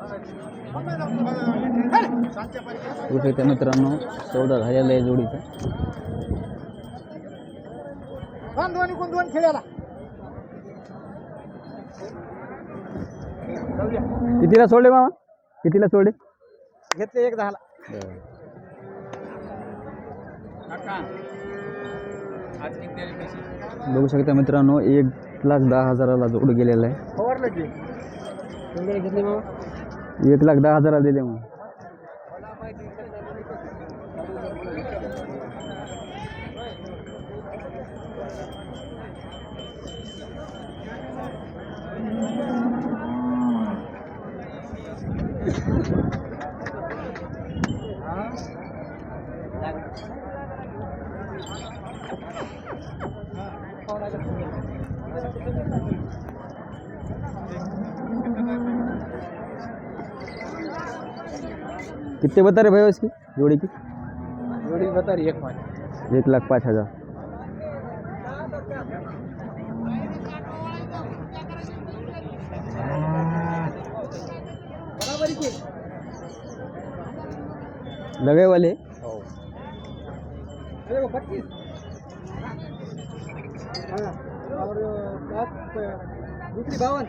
बघू शकता मित्रांनो, 14 झालेला आहे जोडीचा. कितीला सोडले मामा? कितीला सोडले? घेतले 1.10 बघू शकता मित्रांनो, 1,10,000ला जोड गेलेला आहे. फवारलं की घेतली मग 1,10,000ला दिले मग. कितने बता रहे भाई इसकी जोड़ी की? जोड़ी बता रही 1,05,000. लगे वाले 25 और दूसरी 52.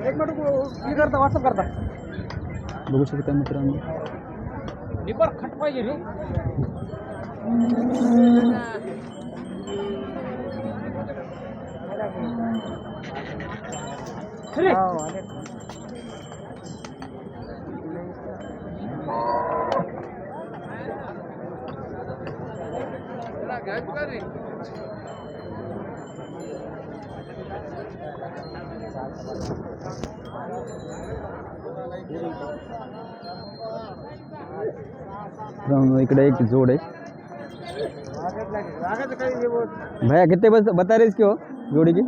एक मिनट हे करता व्हॉट्सअप करता. बघू शकता मित्रांनो, निपर खट पाहिजे रे. इकडे एक जोड़ है. भैया कितने बता रहे इसकी हो जोड़ी की?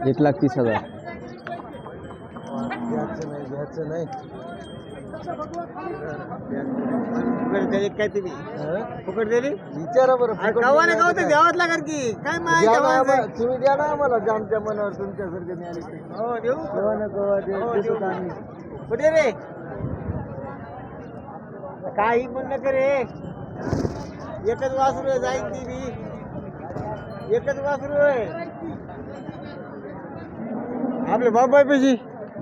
1,30,000. विचारा बरं द्यावाच लागेल की काय तुम्ही द्या ना आम्हाला आमच्या मनावर तुमच्यासारखे कुठे रे काही म्हणलं का रे. एकच वासरू आहे, जाईन ती बी एकच वासरू आहे. आपले बाबाई पैसे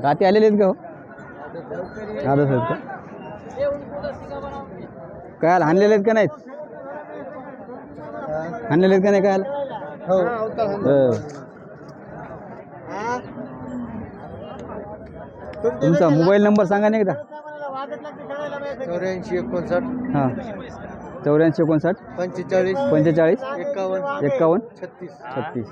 गाती आलेले आहेत का हो? दादा साहेब का काय हाणलेले आहेत का नाहीत? हाणलेले आहेत का नाही काय? तुमचा मोबाईल नंबर सांगा नाही एकदा. 84 हां 84 59 45 51 36.